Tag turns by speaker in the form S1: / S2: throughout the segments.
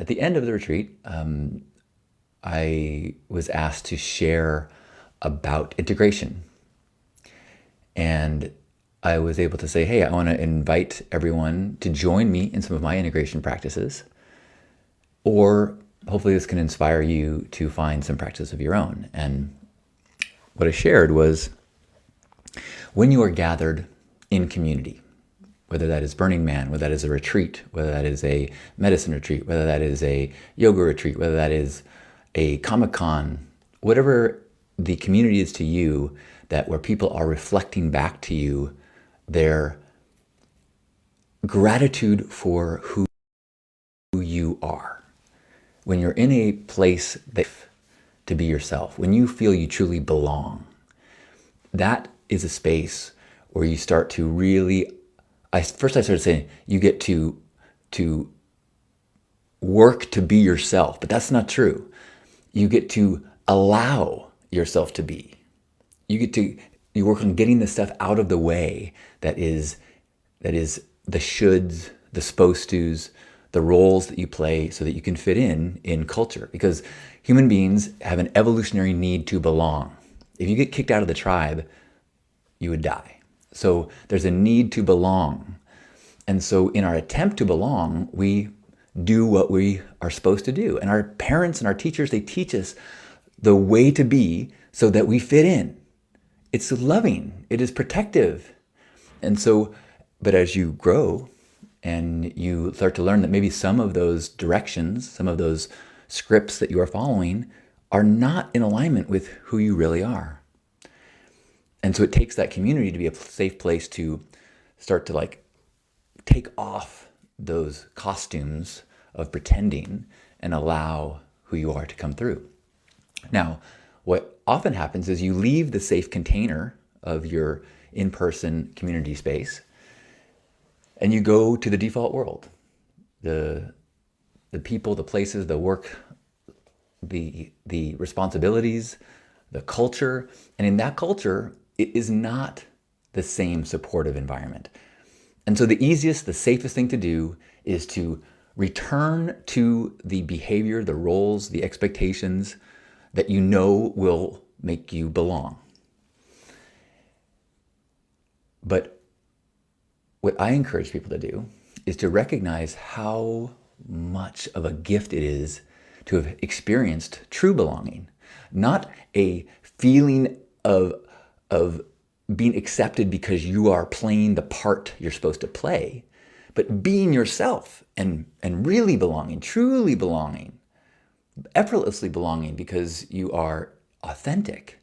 S1: at the end of the retreat, I was asked to share about integration. And I was able to say, hey, I want to invite everyone to join me in some of my integration practices, or hopefully this can inspire you to find some practice of your own. And what I shared was, when you are gathered in community, whether that is Burning Man, whether that is a retreat, whether that is a medicine retreat, whether that is a yoga retreat, whether that is a Comic-Con, whatever the community is to you, that where people are reflecting back to you their gratitude for who you are. When you're in a place that to be yourself, when you feel you truly belong, that is a space where you start to really, I started saying you get to work to be yourself, but that's not true. You get to allow yourself to be. You work on getting the stuff out of the way that is the shoulds, the supposed tos, the roles that you play so that you can fit in culture. Because human beings have an evolutionary need to belong. If you get kicked out of the tribe, you would die. So there's a need to belong. And so in our attempt to belong, we do what we are supposed to do. And our parents and our teachers, they teach us the way to be so that we fit in. It's loving, it is protective. And so, but as you grow and you start to learn that maybe some of those directions, some of those scripts that you are following are not in alignment with who you really are. And so it takes that community to be a safe place to start to take off those costumes of pretending and allow who you are to come through. Now, what often happens is you leave the safe container of your in-person community space and you go to the default world. The people, the places, the work, the responsibilities, the culture. And in that culture, it is not the same supportive environment. And so the easiest, the safest thing to do is to return to the behavior, the roles, the expectations that you know will make you belong. But what I encourage people to do is to recognize how much of a gift it is to have experienced true belonging, not a feeling of being accepted because you are playing the part you're supposed to play, but being yourself and really belonging, truly belonging, effortlessly belonging because you are authentic.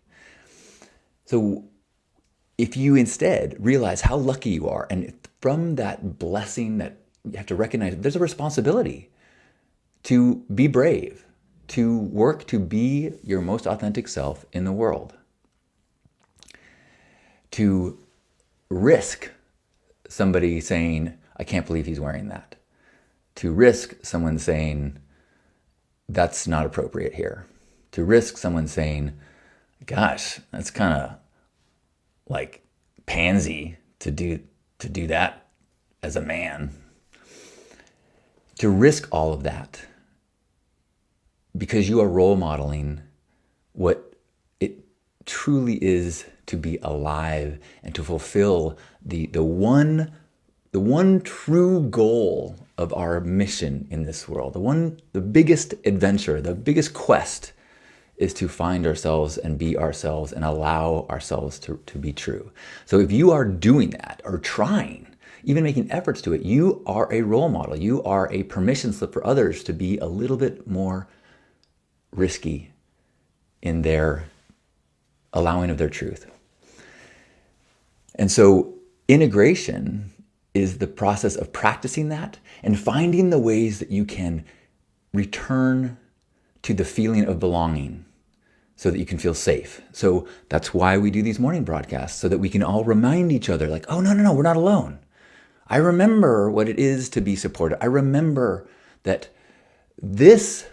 S1: So if you instead realize how lucky you are, and from that blessing that you have to recognize, there's a responsibility to be brave, to work to be your most authentic self in the world, to risk somebody saying, I can't believe he's wearing that, to risk someone saying, that's not appropriate here, to risk someone saying, gosh, that's kind of like pansy to do that as a man. To risk all of that because you are role modeling what it truly is to be alive and to fulfill the one true goal of our mission in this world. The biggest adventure, the biggest quest is to find ourselves and be ourselves and allow ourselves to be true. So if you are doing that or trying, even making efforts to it, you are a role model. You are a permission slip for others to be a little bit more risky in their allowing of their truth. And so integration is the process of practicing that and finding the ways that you can return to the feeling of belonging so that you can feel safe. So that's why we do these morning broadcasts, so that we can all remind each other, like, oh, no, we're not alone. I remember what it is to be supported. I remember that this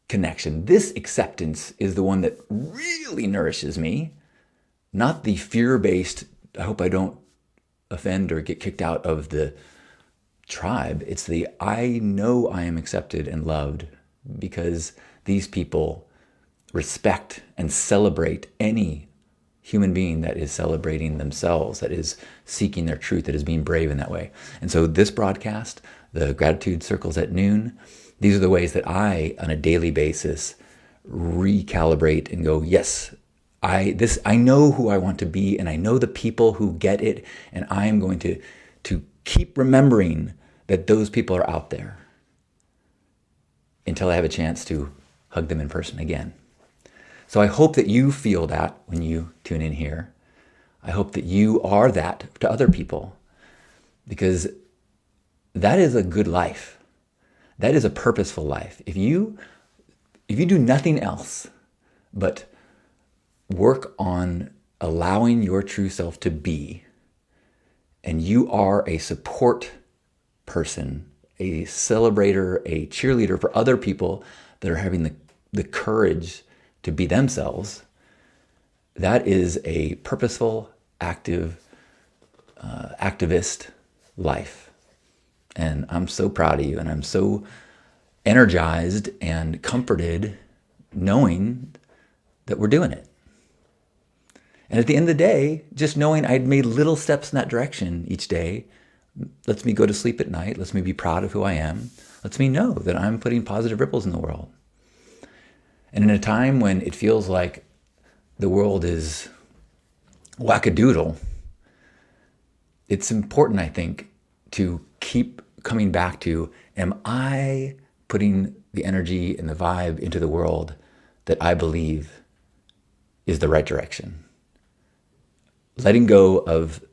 S1: connection, this acceptance is the one that really nourishes me, not the fear-based, I hope I don't offend or get kicked out of the tribe. It's the I know I am accepted and loved because these people respect and celebrate any human being that is celebrating themselves, that is seeking their truth, that is being brave in that way. And so this broadcast, the Gratitude Circles at Noon, these are the ways that I, on a daily basis, recalibrate and go, yes, I know who I want to be, and I know the people who get it, and I am going to keep remembering that those people are out there until I have a chance to hug them in person again. So I hope that you feel that when you tune in here. I hope that you are that to other people, because that is a good life. That is a purposeful life. If you do nothing else but work on allowing your true self to be, and you are a support person, a celebrator, a cheerleader for other people that are having the courage to be themselves, that is a purposeful, active, activist life. And I'm so proud of you, and I'm so energized and comforted knowing that we're doing it. And at the end of the day, just knowing I'd made little steps in that direction each day lets me go to sleep at night, lets me be proud of who I am, lets me know that I'm putting positive ripples in the world. And in a time when it feels like the world is wackadoodle, it's important, I think, to keep coming back to, am I putting the energy and the vibe into the world that I believe is the right direction? Letting go of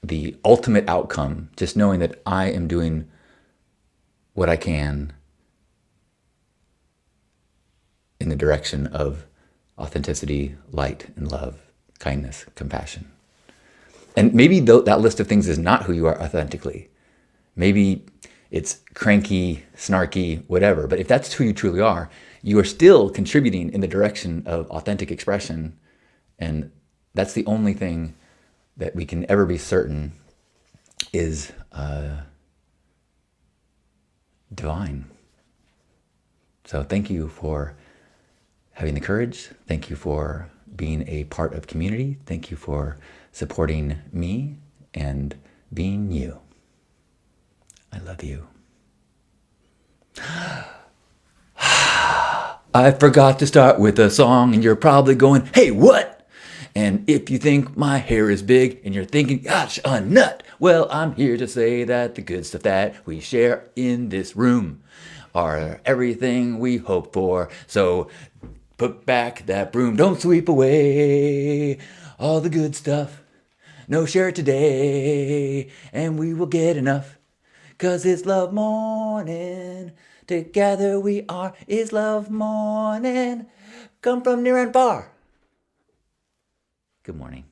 S1: the ultimate outcome, just knowing that I am doing what I can in the direction of authenticity, light, and love, kindness, compassion. And maybe that list of things is not who you are authentically. Maybe it's cranky, snarky, whatever. But if that's who you truly are, you are still contributing in the direction of authentic expression. And that's the only thing that we can ever be certain is divine. So thank you for having the courage. Thank you for being a part of community. Thank you for supporting me and being you. I love you. I forgot to start with a song, and you're probably going, hey, what? And if you think my hair is big and you're thinking, gosh, a nut, well, I'm here to say that the good stuff that we share in this room are everything we hope for. So put back that broom, don't sweep away all the good stuff. No, share it today, and we will get enough. 'Cause it's love morning, together we are, it's love morning. Come from near and far. Good morning.